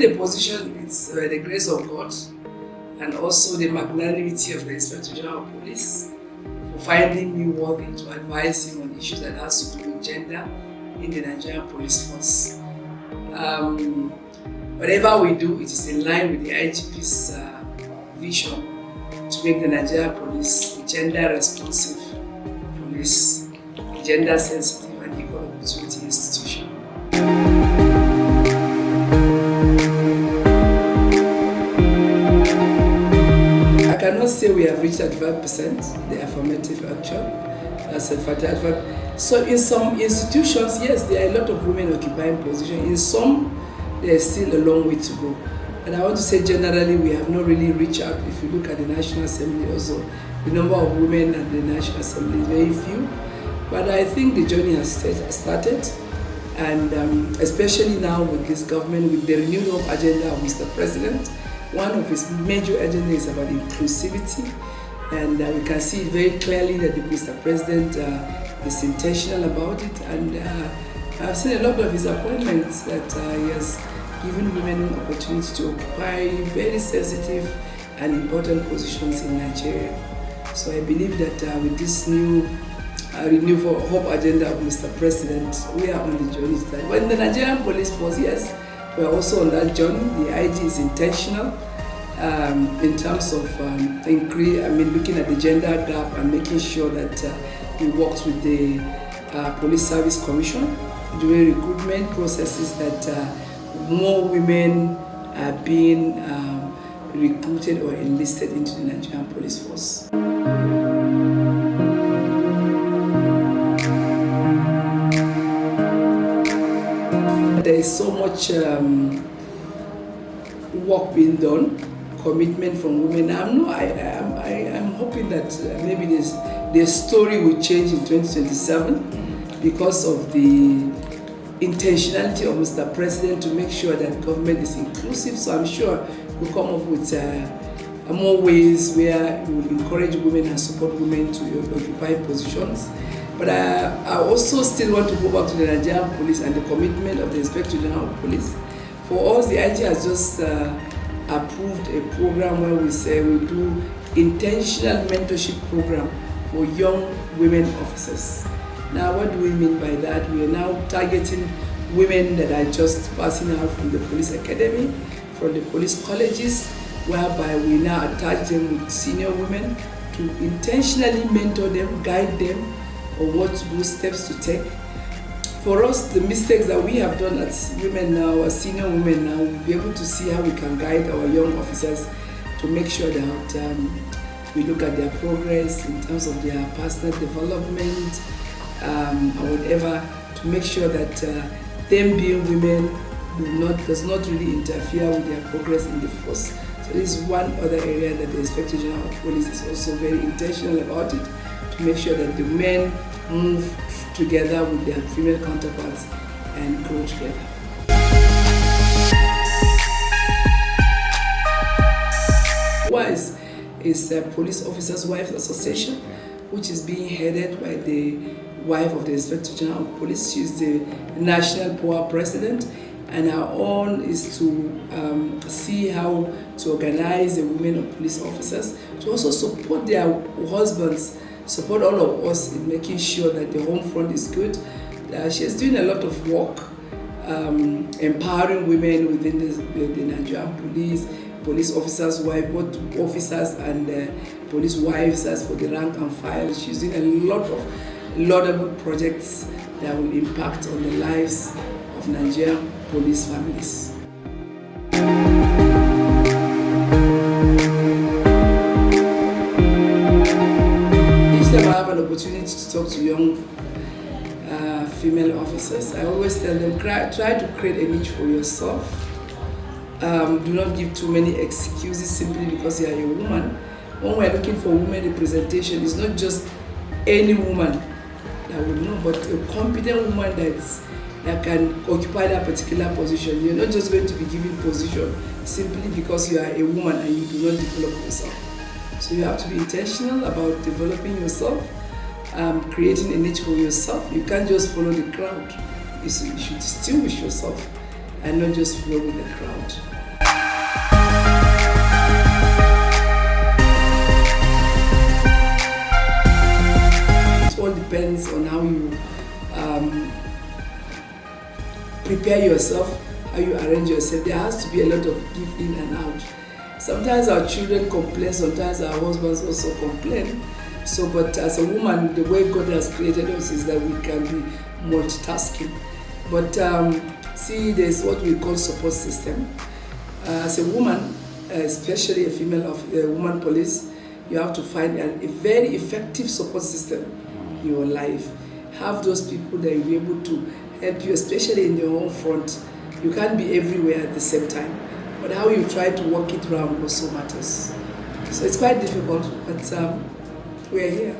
the position, it's the grace of God and also the magnanimity of the Inspector General of Police for finding me worthy to advise him on issues that has to do with gender in the Nigerian police force. Whatever we do, it is in line with the IGP's vision to make the Nigerian police a gender-responsive police, a gender-sensitive and equal opportunity institution. I cannot say we have reached 35%, the affirmative action. That's a fact. So in some institutions, yes, there are a lot of women occupying positions. In some, there's still a long way to go. And I want to say generally, we have not really reached out. If you look at the National Assembly also, the number of women at the National Assembly is very few. But I think the journey has started. And especially now with this government, with the renewed hope agenda of Mr. President, one of his major agendas is about inclusivity. And we can see very clearly that Mr. President is intentional about it. And I've seen a lot of his appointments that he has given women an opportunity to occupy very sensitive and important positions in Nigeria. So I believe that with this new renewed hope agenda of Mr. President, we are on the journey to that. But in the Nigerian police force, yes, we are also on that journey. The IG is intentional in terms of looking at the gender gap and making sure that we worked with the Police Service Commission doing recruitment processes that more women are being recruited or enlisted into the Nigerian police force. There is so much work being done, commitment from women. I'm hoping that maybe the story will change in 2027 because of the intentionality of Mr. President to make sure that government is inclusive. So I'm sure we'll come up with more ways where we will encourage women and support women to occupy positions. But I also still want to go back to the Nigerian police and the commitment of the Inspector General of Police. For us, the IG has just approved a program where we say we do intentional mentorship program for young women officers. Now, what do we mean by that? We are now targeting women that are just passing out from the police academy, from the police colleges, whereby we now attach them with senior women to intentionally mentor them, guide them on what to do, steps to take. For us, the mistakes that we have done as women now, as senior women now, we'll be able to see how we can guide our young officers to make sure that we look at their progress in terms of their personal development, or whatever, to make sure that them being women does not really interfere with their progress in the force. So this is one other area that the Inspector General of Police is also very intentional about it, to make sure that the men move together with their female counterparts and grow together. WISE is the Police Officers' Wives Association, which is being headed by the wife of the Inspector General of Police. She's the national POA president, and our own is to see how to organize the women of police officers to also support their husbands, support all of us in making sure that the home front is good. She's doing a lot of work empowering women within the Nigerian police officers' wives, both officers and police wives as for the rank and file. She's doing a lot of laudable projects that will impact on the lives of Nigerian police families. Each time I have an opportunity to talk to young female officers, I always tell them, try to create a niche for yourself. Do not give too many excuses simply because you are a woman. When we are looking for women representation, it's not just any woman that will know, but a competent woman that can occupy that particular position. You're not just going to be given position simply because you are a woman and you do not develop yourself. So you have to be intentional about developing yourself, creating a niche for yourself. You can't just follow the crowd. You should distinguish yourself and not just flow with the crowd. It all depends on how you prepare yourself, how you arrange yourself. There has to be a lot of give in and out. Sometimes our children complain, sometimes our husbands also complain. So, but as a woman, the way God has created us is that we can be multitasking. But see, there's what we call support system. As a woman, especially a female woman police, you have to find a very effective support system in your life. Have those people that will be able to help you, especially in your own front. You can't be everywhere at the same time, but how you try to work it around also matters. So it's quite difficult, but we're here.